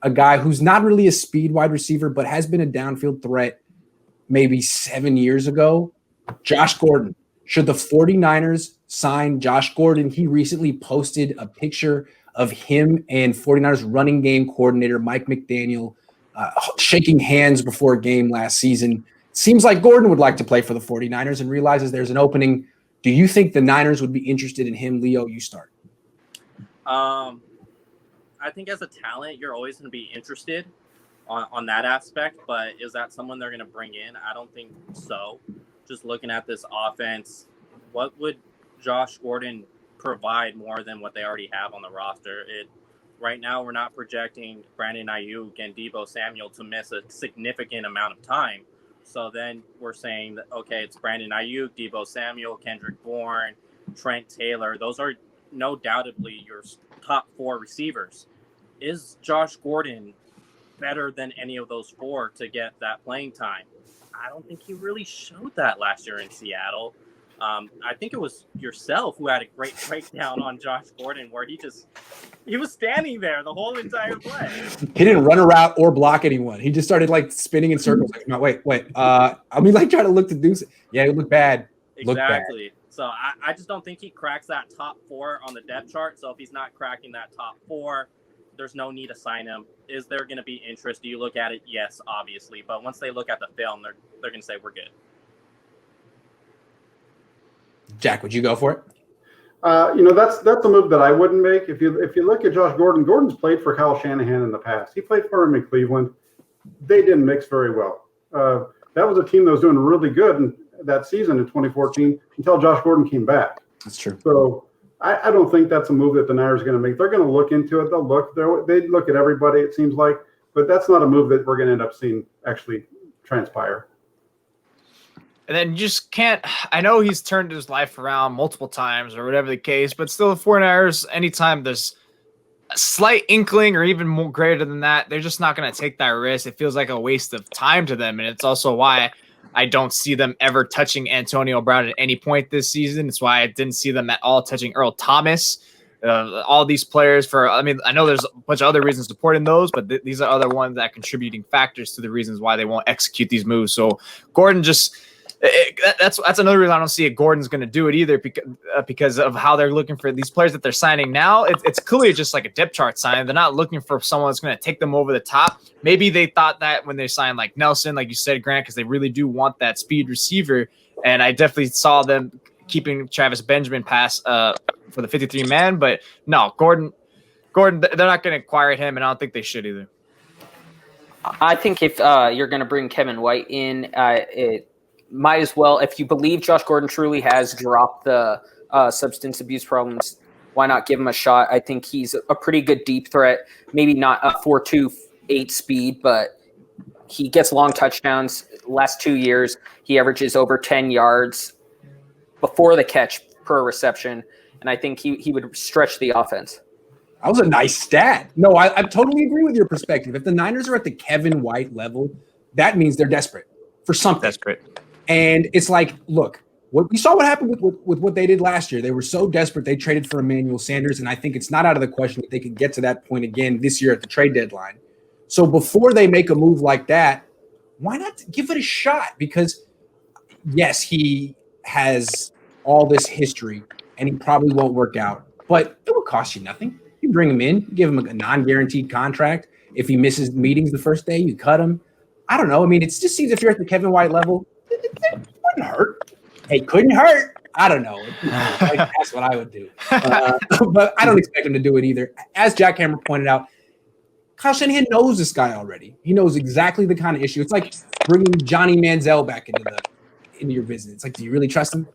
a guy who's not really a speed wide receiver, but has been a downfield threat maybe 7 years ago. Josh Gordon. Should the 49ers sign Josh Gordon? He recently posted a picture of him and 49ers running game coordinator Mike McDaniel shaking hands before a game last season. Seems like Gordon would like to play for the 49ers and realizes there's an opening. Do you think the Niners would be interested in him? Leo, you start. I think as a talent, you're always going to be interested on that aspect, but is that someone they're going to bring in? I don't think so. Just looking at this offense, what would Josh Gordon provide more than what they already have on the roster? Right now, we're not projecting Brandon Ayuk and Deebo Samuel to miss a significant amount of time. So then we're saying that, okay, it's Brandon Ayuk, Deebo Samuel, Kendrick Bourne, Trent Taylor. Those are no doubtably your top 4 receivers. Is Josh Gordon better than any of those 4 to get that playing time? I don't think he really showed that last year in Seattle. I think it was yourself who had a great breakdown on Josh Gordon where he was standing there the whole entire play. He didn't run a route or block anyone. He just started like spinning in circles. Like, no, wait. I mean, like trying to look to do. Yeah, it looked bad. Exactly. So I just don't think he cracks that top 4 on the depth chart. So if he's not cracking that top 4, there's no need to sign him. Is there going to be interest? Do you look at it? Yes, obviously. But once they look at the film, they're going to say we're good. Jack, would you go for it? That's a move that I wouldn't make. If you look at Josh Gordon, Gordon's played for Kyle Shanahan in the past. He played for him in Cleveland. They didn't mix very well. That was a team that was doing really good in that season in 2014 until Josh Gordon came back. That's true. So I don't think that's a move that the Niners are going to make. They're going to look into it. They look at everybody, it seems like, but that's not a move that we're going to end up seeing actually transpire. And then you just can't – I know he's turned his life around multiple times or whatever the case, but still the 49ers, anytime there's a slight inkling or even more greater than that, they're just not going to take that risk. It feels like a waste of time to them, and it's also why I don't see them ever touching Antonio Brown at any point this season. It's why I didn't see them at all touching Earl Thomas. All these players I know there's a bunch of other reasons supporting those, but these are other ones that are contributing factors to the reasons why they won't execute these moves. So Gordon just – that's another reason I don't see it. Gordon's going to do it either because of how they're looking for these players that they're signing now. It's clearly just like a depth chart sign. They're not looking for someone that's going to take them over the top. Maybe they thought that when they signed like Nelson, like you said, Grant, because they really do want that speed receiver. And I definitely saw them keeping Travis Benjamin pass for the 53-man. But no, Gordon, they're not going to acquire him, and I don't think they should either. I think if you're going to bring Kevin White in, it might as well, if you believe Josh Gordon truly has dropped the substance abuse problems, why not give him a shot? I think he's a pretty good deep threat, maybe not a 4.28 speed, but he gets long touchdowns. Last 2 years, he averages over 10 yards before the catch per reception, and I think he would stretch the offense. That was a nice stat. No, I totally agree with your perspective. If the Niners are at the Kevin White level, that means they're desperate for something. Desperate. And it's like, look, we saw what happened with what they did last year. They were so desperate they traded for Emmanuel Sanders, and I think it's not out of the question that they could get to that point again this year at the trade deadline. So before they make a move like that, why not give it a shot? Because, yes, he has all this history, and he probably won't work out, but it will cost you nothing. You bring him in, give him a non-guaranteed contract. If he misses meetings the first day, you cut him. I don't know. I mean, it just seems if you're at the Kevin White level, it wouldn't hurt. Hey, couldn't hurt. I don't know. That's what I would do. But I don't expect him to do it either. As Jack Hammer pointed out, Kyle Shanahan knows this guy already. He knows exactly the kind of issue. It's like bringing Johnny Manziel back into your business. It's like, do you really trust him?